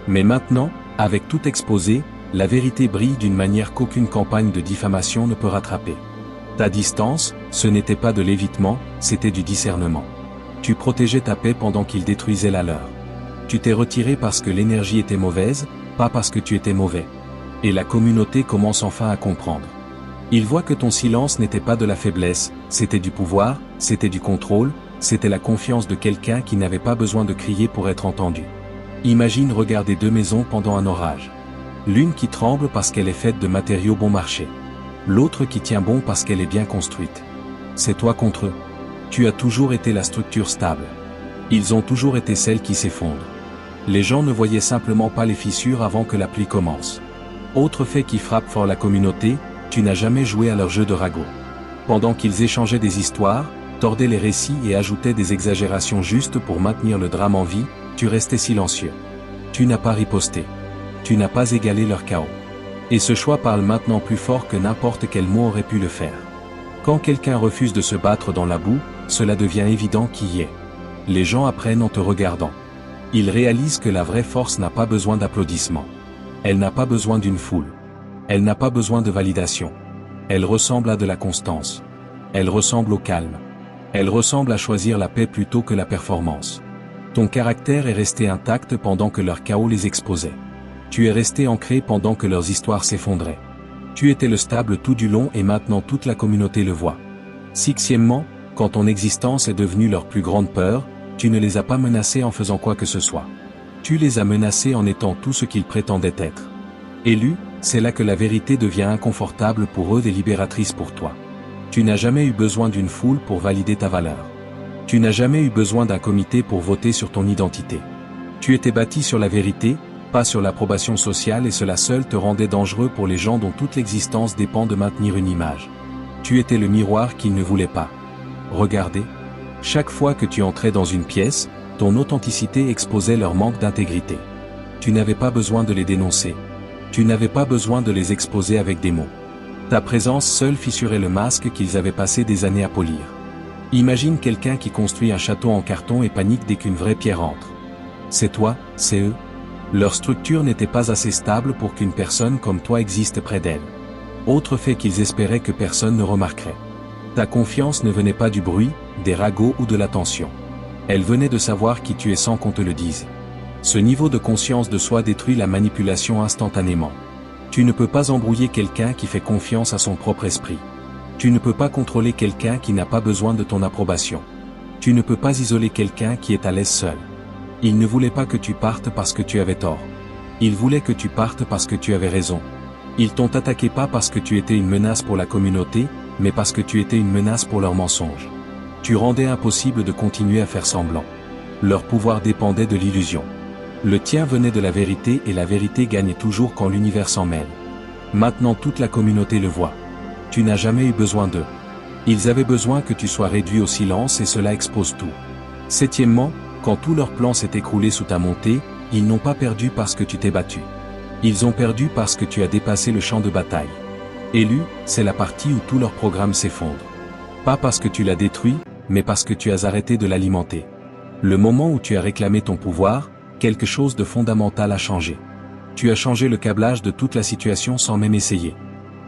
Mais maintenant, avec tout exposé, la vérité brille d'une manière qu'aucune campagne de diffamation ne peut rattraper. Ta distance, ce n'était pas de l'évitement, c'était du discernement. Tu protégeais ta paix pendant qu'ils détruisaient la leur. Tu t'es retiré parce que l'énergie était mauvaise, pas parce que tu étais mauvais. Et la communauté commence enfin à comprendre. Ils voient que ton silence n'était pas de la faiblesse, c'était du pouvoir, c'était du contrôle, c'était la confiance de quelqu'un qui n'avait pas besoin de crier pour être entendu. Imagine regarder 2 maisons pendant un orage. L'une qui tremble parce qu'elle est faite de matériaux bon marché. L'autre qui tient bon parce qu'elle est bien construite. C'est toi contre eux. Tu as toujours été la structure stable. Ils ont toujours été celles qui s'effondrent. Les gens ne voyaient simplement pas les fissures avant que la pluie commence. Autre fait qui frappe fort la communauté, tu n'as jamais joué à leur jeu de ragot. Pendant qu'ils échangeaient des histoires, tordaient les récits et ajoutaient des exagérations justes pour maintenir le drame en vie, tu restais silencieux. Tu n'as pas riposté. Tu n'as pas égalé leur chaos. Et ce choix parle maintenant plus fort que n'importe quel mot aurait pu le faire. Quand quelqu'un refuse de se battre dans la boue, cela devient évident qui y est. Les gens apprennent en te regardant. Ils réalisent que la vraie force n'a pas besoin d'applaudissements. Elle n'a pas besoin d'une foule. Elle n'a pas besoin de validation. Elle ressemble à de la constance. Elle ressemble au calme. Elle ressemble à choisir la paix plutôt que la performance. Ton caractère est resté intact pendant que leur chaos les exposait. Tu es resté ancré pendant que leurs histoires s'effondraient. Tu étais le stable tout du long et maintenant toute la communauté le voit. Sixièmement, quand ton existence est devenue leur plus grande peur, tu ne les as pas menacés en faisant quoi que ce soit. Tu les as menacés en étant tout ce qu'ils prétendaient être. Élu, c'est là que la vérité devient inconfortable pour eux et libératrice pour toi. Tu n'as jamais eu besoin d'une foule pour valider ta valeur. Tu n'as jamais eu besoin d'un comité pour voter sur ton identité. Tu étais bâti sur la vérité, pas sur l'approbation sociale et cela seul te rendait dangereux pour les gens dont toute l'existence dépend de maintenir une image. Tu étais le miroir qu'ils ne voulaient pas. Regardez. Chaque fois que tu entrais dans une pièce, Ton authenticité exposait leur manque d'intégrité. Tu n'avais pas besoin de les dénoncer. Tu n'avais pas besoin de les exposer avec des mots. Ta présence seule fissurait le masque qu'ils avaient passé des années à polir. Imagine quelqu'un qui construit un château en carton et panique dès qu'une vraie pierre entre. C'est toi, c'est eux. Leur structure n'était pas assez stable pour qu'une personne comme toi existe près d'elle. Autre fait qu'ils espéraient que personne ne remarquerait. Ta confiance ne venait pas du bruit, des ragots ou de l'attention. Elle venait de savoir qui tu es sans qu'on te le dise. Ce niveau de conscience de soi détruit la manipulation instantanément. Tu ne peux pas embrouiller quelqu'un qui fait confiance à son propre esprit. Tu ne peux pas contrôler quelqu'un qui n'a pas besoin de ton approbation. Tu ne peux pas isoler quelqu'un qui est à l'aise seul. Ils ne voulaient pas que tu partes parce que tu avais tort. Ils voulaient que tu partes parce que tu avais raison. Ils t'ont attaqué pas parce que tu étais une menace pour la communauté, mais parce que tu étais une menace pour leurs mensonges. Tu rendais impossible de continuer à faire semblant. Leur pouvoir dépendait de l'illusion. Le tien venait de la vérité et la vérité gagne toujours quand l'univers s'en mêle. Maintenant toute la communauté le voit. Tu n'as jamais eu besoin d'eux. Ils avaient besoin que tu sois réduit au silence et cela expose tout. Septièmement, quand tout leur plan s'est écroulé sous ta montée, ils n'ont pas perdu parce que tu t'es battu. Ils ont perdu parce que tu as dépassé le champ de bataille. Élu, c'est la partie où tout leur programme s'effondre. Pas parce que tu l'as détruit, mais parce que tu as arrêté de l'alimenter. Le moment où tu as réclamé ton pouvoir, quelque chose de fondamental a changé. Tu as changé le câblage de toute la situation sans même essayer.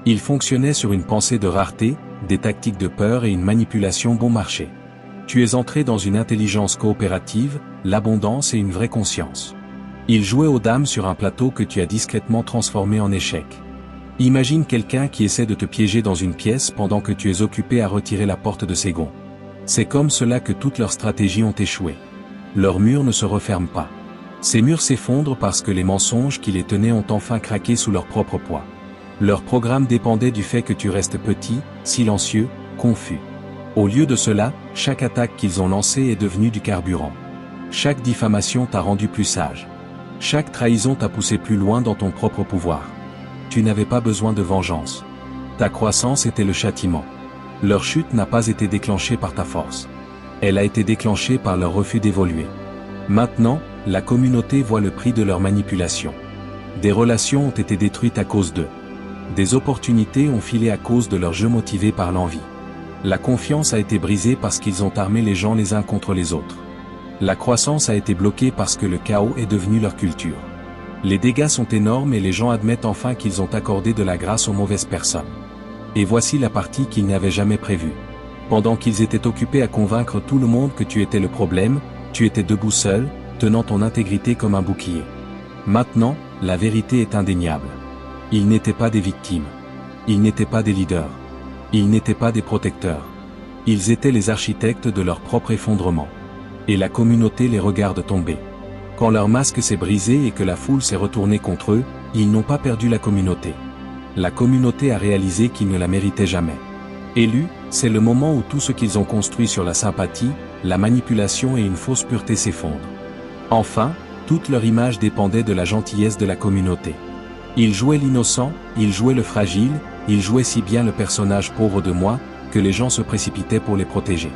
Il fonctionnait sur une pensée de rareté, des tactiques de peur et une manipulation bon marché. Tu es entré dans une intelligence coopérative, l'abondance et une vraie conscience. Il jouait aux dames sur un plateau que tu as discrètement transformé en échec. Imagine quelqu'un qui essaie de te piéger dans une pièce pendant que tu es occupé à retirer la porte de ses gonds. C'est comme cela que toutes leurs stratégies ont échoué. Leurs murs ne se referment pas. Ces murs s'effondrent parce que les mensonges qui les tenaient ont enfin craqué sous leur propre poids. Leur programme dépendait du fait que tu restes petit, silencieux, confus. Au lieu de cela, chaque attaque qu'ils ont lancée est devenue du carburant. Chaque diffamation t'a rendu plus sage. Chaque trahison t'a poussé plus loin dans ton propre pouvoir. Tu n'avais pas besoin de vengeance. Ta croissance était le châtiment. Leur chute n'a pas été déclenchée par ta force. Elle a été déclenchée par leur refus d'évoluer. Maintenant, la communauté voit le prix de leur manipulation. Des relations ont été détruites à cause d'eux. Des opportunités ont filé à cause de leur jeu motivé par l'envie. La confiance a été brisée parce qu'ils ont armé les gens les uns contre les autres. La croissance a été bloquée parce que le chaos est devenu leur culture. Les dégâts sont énormes et les gens admettent enfin qu'ils ont accordé de la grâce aux mauvaises personnes. Et voici la partie qu'ils n'avaient jamais prévue. Pendant qu'ils étaient occupés à convaincre tout le monde que tu étais le problème, tu étais debout seul, tenant ton intégrité comme un bouclier. Maintenant, la vérité est indéniable. Ils n'étaient pas des victimes. Ils n'étaient pas des leaders. Ils n'étaient pas des protecteurs. Ils étaient les architectes de leur propre effondrement. Et la communauté les regarde tomber. Quand leur masque s'est brisé et que la foule s'est retournée contre eux, ils n'ont pas perdu la communauté. La communauté a réalisé qu'ils ne la méritaient jamais. Élus, c'est le moment où tout ce qu'ils ont construit sur la sympathie, la manipulation et une fausse pureté s'effondre. Enfin, toute leur image dépendait de la gentillesse de la communauté. Ils jouaient l'innocent, ils jouaient le fragile, ils jouaient si bien le personnage pauvre de moi, que les gens se précipitaient pour les protéger.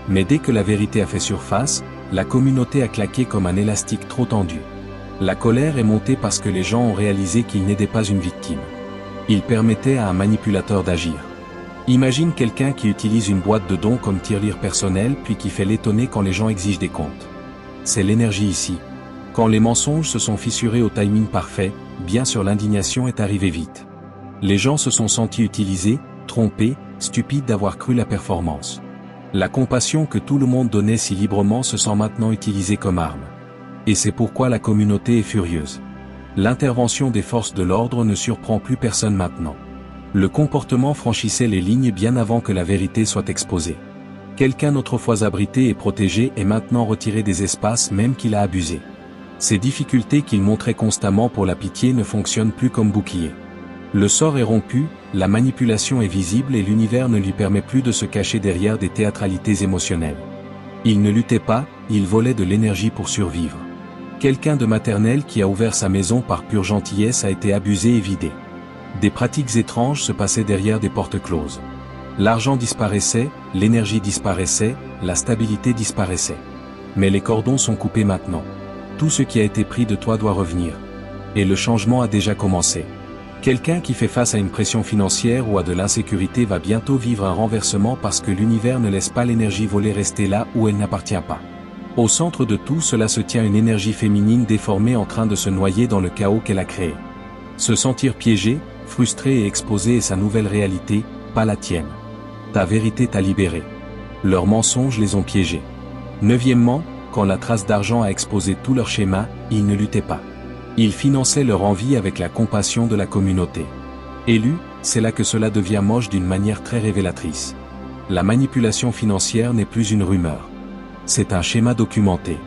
Mais dès que la vérité a fait surface, la communauté a claqué comme un élastique trop tendu. La colère est montée parce que les gens ont réalisé qu'ils n'étaient pas une victime. Ils permettaient à un manipulateur d'agir. Imagine quelqu'un qui utilise une boîte de dons comme tirelire personnel puis qui fait l'étonner quand les gens exigent des comptes. C'est l'énergie ici. Quand les mensonges se sont fissurés au timing parfait, bien sûr l'indignation est arrivée vite. Les gens se sont sentis utilisés, trompés, stupides d'avoir cru la performance. La compassion que tout le monde donnait si librement se sent maintenant utilisée comme arme. Et c'est pourquoi la communauté est furieuse. L'intervention des forces de l'ordre ne surprend plus personne maintenant. Le comportement franchissait les lignes bien avant que la vérité soit exposée. Quelqu'un autrefois abrité et protégé est maintenant retiré des espaces même qu'il a abusé. Ces difficultés qu'il montrait constamment pour la pitié ne fonctionnent plus comme bouclier. Le sort est rompu, la manipulation est visible et l'univers ne lui permet plus de se cacher derrière des théâtralités émotionnelles. Il ne luttait pas, il volait de l'énergie pour survivre. Quelqu'un de maternel qui a ouvert sa maison par pure gentillesse a été abusé et vidé. Des pratiques étranges se passaient derrière des portes closes. L'argent disparaissait, l'énergie disparaissait, la stabilité disparaissait. Mais les cordons sont coupés maintenant. Tout ce qui a été pris de toi doit revenir. Et le changement a déjà commencé. Quelqu'un qui fait face à une pression financière ou à de l'insécurité va bientôt vivre un renversement parce que l'univers ne laisse pas l'énergie voler rester là où elle n'appartient pas. Au centre de tout cela se tient une énergie féminine déformée en train de se noyer dans le chaos qu'elle a créé. Se sentir piégé, frustré et exposé est sa nouvelle réalité, pas la tienne. Ta vérité t'a libéré. Leurs mensonges les ont piégés. Neuvièmement, quand la trace d'argent a exposé tout leur schéma, ils ne luttaient pas. Ils finançaient leur envie avec la compassion de la communauté. Élu, c'est là que cela devient moche d'une manière très révélatrice. La manipulation financière n'est plus une rumeur. C'est un schéma documenté.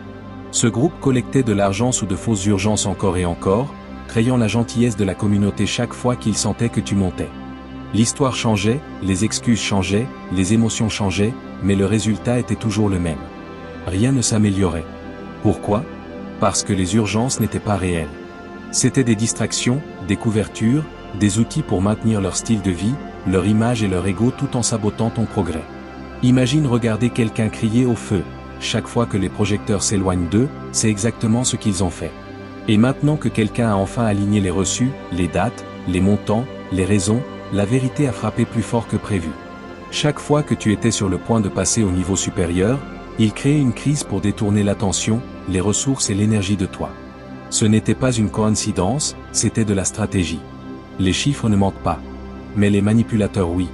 Ce groupe collectait de l'argent sous de fausses urgences encore et encore, créant la gentillesse de la communauté chaque fois qu'ils sentaient que tu montais. L'histoire changeait, les excuses changeaient, les émotions changeaient, mais le résultat était toujours le même. Rien ne s'améliorait. Pourquoi ? Parce que les urgences n'étaient pas réelles. C'étaient des distractions, des couvertures, des outils pour maintenir leur style de vie, leur image et leur ego tout en sabotant ton progrès. Imagine regarder quelqu'un crier au feu. Chaque fois que les projecteurs s'éloignent d'eux, c'est exactement ce qu'ils ont fait. Et maintenant que quelqu'un a enfin aligné les reçus, les dates, les montants, les raisons, la vérité a frappé plus fort que prévu. Chaque fois que tu étais sur le point de passer au niveau supérieur, il créait une crise pour détourner l'attention, les ressources et l'énergie de toi. Ce n'était pas une coïncidence, c'était de la stratégie. Les chiffres ne mentent pas. Mais les manipulateurs oui.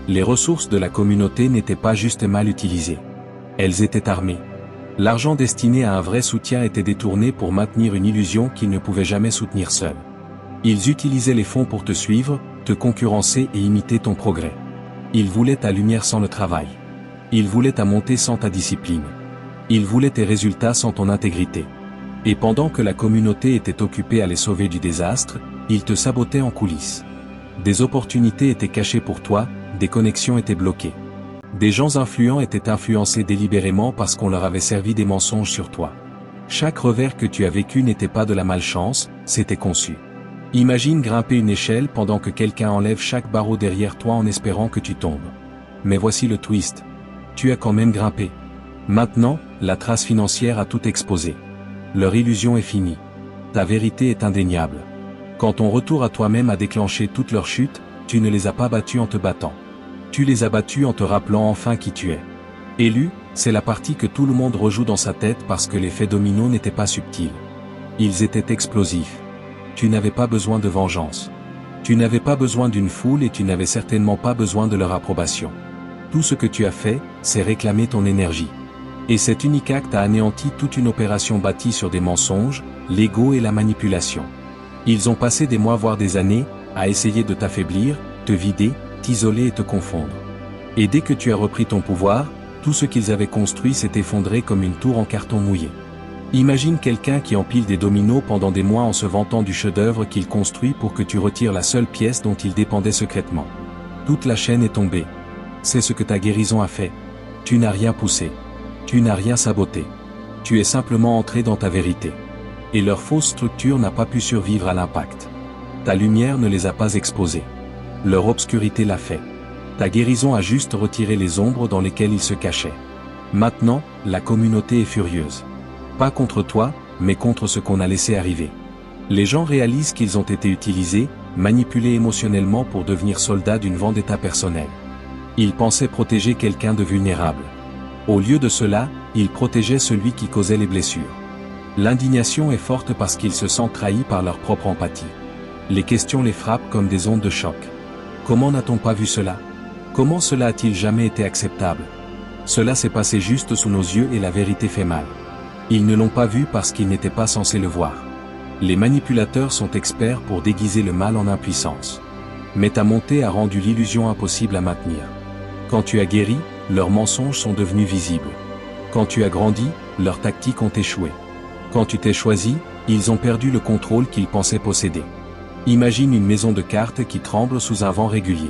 Les ressources de la communauté n'étaient pas juste mal utilisées. Elles étaient armées. L'argent destiné à un vrai soutien était détourné pour maintenir une illusion qu'ils ne pouvaient jamais soutenir seuls. Ils utilisaient les fonds pour te suivre, te concurrencer et imiter ton progrès. Ils voulaient ta lumière sans le travail. Ils voulaient ta montée sans ta discipline. Ils voulaient tes résultats sans ton intégrité. Et pendant que la communauté était occupée à les sauver du désastre, ils te sabotaient en coulisses. Des opportunités étaient cachées pour toi, des connexions étaient bloquées. Des gens influents étaient influencés délibérément parce qu'on leur avait servi des mensonges sur toi. Chaque revers que tu as vécu n'était pas de la malchance, c'était conçu. Imagine grimper une échelle pendant que quelqu'un enlève chaque barreau derrière toi en espérant que tu tombes. Mais voici le twist. Tu as quand même grimpé. Maintenant, la trace financière a tout exposé. Leur illusion est finie. Ta vérité est indéniable. Quand ton retour à toi-même a déclenché toute leur chute, tu ne les as pas battus en te battant. Tu les as battus en te rappelant enfin qui tu es. Élu, c'est la partie que tout le monde rejoue dans sa tête parce que l'effet domino n'était pas subtil. Ils étaient explosifs. Tu n'avais pas besoin de vengeance. Tu n'avais pas besoin d'une foule et tu n'avais certainement pas besoin de leur approbation. Tout ce que tu as fait, c'est réclamer ton énergie. Et cet unique acte a anéanti toute une opération bâtie sur des mensonges, l'ego et la manipulation. Ils ont passé des mois voire des années, à essayer de t'affaiblir, te vider, t'isoler et te confondre. Et dès que tu as repris ton pouvoir, tout ce qu'ils avaient construit s'est effondré comme une tour en carton mouillé. Imagine quelqu'un qui empile des dominos pendant des mois en se vantant du chef-d'œuvre qu'il construit pour que tu retires la seule pièce dont il dépendait secrètement. Toute la chaîne est tombée. C'est ce que ta guérison a fait. Tu n'as rien poussé. Tu n'as rien saboté. Tu es simplement entré dans ta vérité. Et leur fausse structure n'a pas pu survivre à l'impact. Ta lumière ne les a pas exposés. Leur obscurité l'a fait. Ta guérison a juste retiré les ombres dans lesquelles ils se cachaient. Maintenant, la communauté est furieuse. Pas contre toi, mais contre ce qu'on a laissé arriver. Les gens réalisent qu'ils ont été utilisés, manipulés émotionnellement pour devenir soldats d'une vendetta personnelle. Ils pensaient protéger quelqu'un de vulnérable. Au lieu de cela, ils protégeaient celui qui causait les blessures. L'indignation est forte parce qu'ils se sentent trahis par leur propre empathie. Les questions les frappent comme des ondes de choc. Comment n'a-t-on pas vu cela ? Comment cela a-t-il jamais été acceptable ? Cela s'est passé juste sous nos yeux et la vérité fait mal. Ils ne l'ont pas vu parce qu'ils n'étaient pas censés le voir. Les manipulateurs sont experts pour déguiser le mal en impuissance. Mais ta montée a rendu l'illusion impossible à maintenir. Quand tu as guéri, leurs mensonges sont devenus visibles. Quand tu as grandi, leurs tactiques ont échoué. Quand tu t'es choisi, ils ont perdu le contrôle qu'ils pensaient posséder. Imagine une maison de cartes qui tremble sous un vent régulier.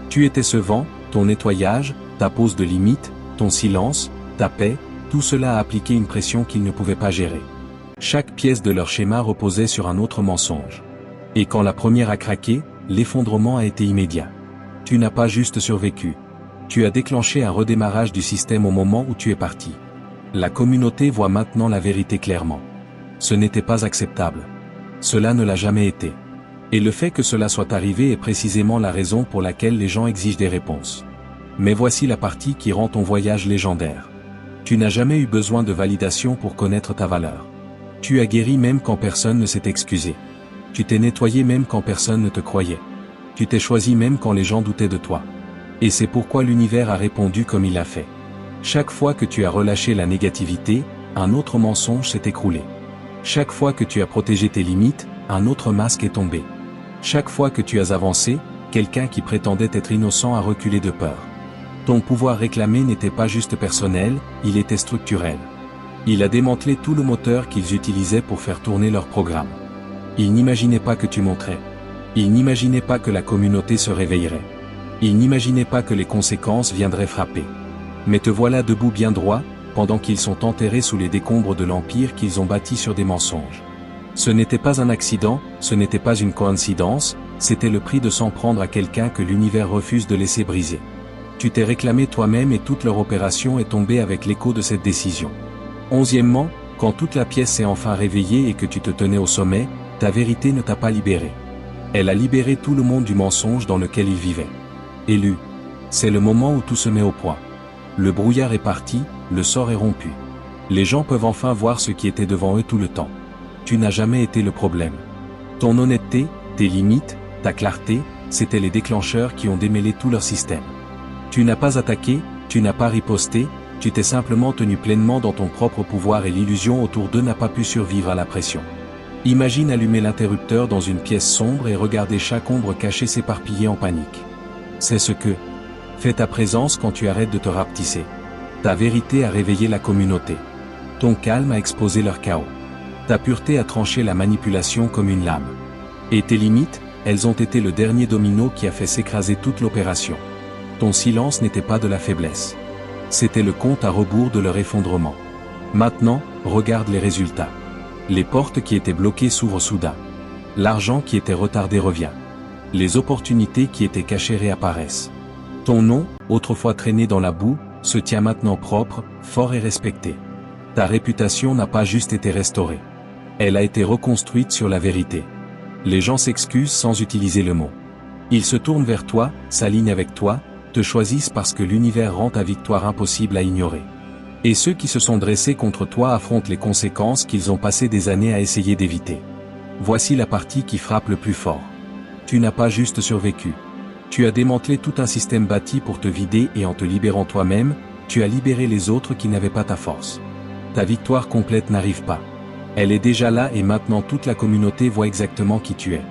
Tu étais ce vent, ton nettoyage, ta pose de limite, ton silence, ta paix, tout cela a appliqué une pression qu'ils ne pouvaient pas gérer. Chaque pièce de leur schéma reposait sur un autre mensonge. Et quand la première a craqué, l'effondrement a été immédiat. Tu n'as pas juste survécu. Tu as déclenché un redémarrage du système au moment où tu es parti. La communauté voit maintenant la vérité clairement. Ce n'était pas acceptable. Cela ne l'a jamais été. Et le fait que cela soit arrivé est précisément la raison pour laquelle les gens exigent des réponses. Mais voici la partie qui rend ton voyage légendaire. Tu n'as jamais eu besoin de validation pour connaître ta valeur. Tu as guéri même quand personne ne s'est excusé. Tu t'es nettoyé même quand personne ne te croyait. Tu t'es choisi même quand les gens doutaient de toi. Et c'est pourquoi l'univers a répondu comme il l'a fait. Chaque fois que tu as relâché la négativité, un autre mensonge s'est écroulé. Chaque fois que tu as protégé tes limites, un autre masque est tombé. Chaque fois que tu as avancé, quelqu'un qui prétendait être innocent a reculé de peur. Ton pouvoir réclamé n'était pas juste personnel, il était structurel. Il a démantelé tout le moteur qu'ils utilisaient pour faire tourner leur programme. Ils n'imaginaient pas que tu monterais. Ils n'imaginaient pas que la communauté se réveillerait. Ils n'imaginaient pas que les conséquences viendraient frapper. Mais te voilà debout bien droit, pendant qu'ils sont enterrés sous les décombres de l'empire qu'ils ont bâti sur des mensonges. Ce n'était pas un accident, ce n'était pas une coïncidence, c'était le prix de s'en prendre à quelqu'un que l'univers refuse de laisser briser. Tu t'es réclamé toi-même et toute leur opération est tombée avec l'écho de cette décision. 11e, quand toute la pièce s'est enfin réveillée et que tu te tenais au sommet, ta vérité ne t'a pas libéré. Elle a libéré tout le monde du mensonge dans lequel il vivait. Élu. C'est le moment où tout se met au point. Le brouillard est parti, le sort est rompu. Les gens peuvent enfin voir ce qui était devant eux tout le temps. Tu n'as jamais été le problème. Ton honnêteté, tes limites, ta clarté, c'étaient les déclencheurs qui ont démêlé tout leur système. Tu n'as pas attaqué, tu n'as pas riposté, tu t'es simplement tenu pleinement dans ton propre pouvoir et l'illusion autour d'eux n'a pas pu survivre à la pression. Imagine allumer l'interrupteur dans une pièce sombre et regarder chaque ombre cachée s'éparpiller en panique. C'est ce que fait ta présence quand tu arrêtes de te rapetisser. Ta vérité a réveillé la communauté. Ton calme a exposé leur chaos. Ta pureté a tranché la manipulation comme une lame. Et tes limites, elles ont été le dernier domino qui a fait s'écraser toute l'opération. Ton silence n'était pas de la faiblesse. C'était le compte à rebours de leur effondrement. Maintenant, regarde les résultats. Les portes qui étaient bloquées s'ouvrent soudain. L'argent qui était retardé revient. Les opportunités qui étaient cachées réapparaissent. Ton nom, autrefois traîné dans la boue, se tient maintenant propre, fort et respecté. Ta réputation n'a pas juste été restaurée. Elle a été reconstruite sur la vérité. Les gens s'excusent sans utiliser le mot. Ils se tournent vers toi, s'alignent avec toi, te choisissent parce que l'univers rend ta victoire impossible à ignorer. Et ceux qui se sont dressés contre toi affrontent les conséquences qu'ils ont passé des années à essayer d'éviter. Voici la partie qui frappe le plus fort. Tu n'as pas juste survécu. Tu as démantelé tout un système bâti pour te vider et en te libérant toi-même, tu as libéré les autres qui n'avaient pas ta force. Ta victoire complète n'arrive pas. Elle est déjà là et maintenant toute la communauté voit exactement qui tu es.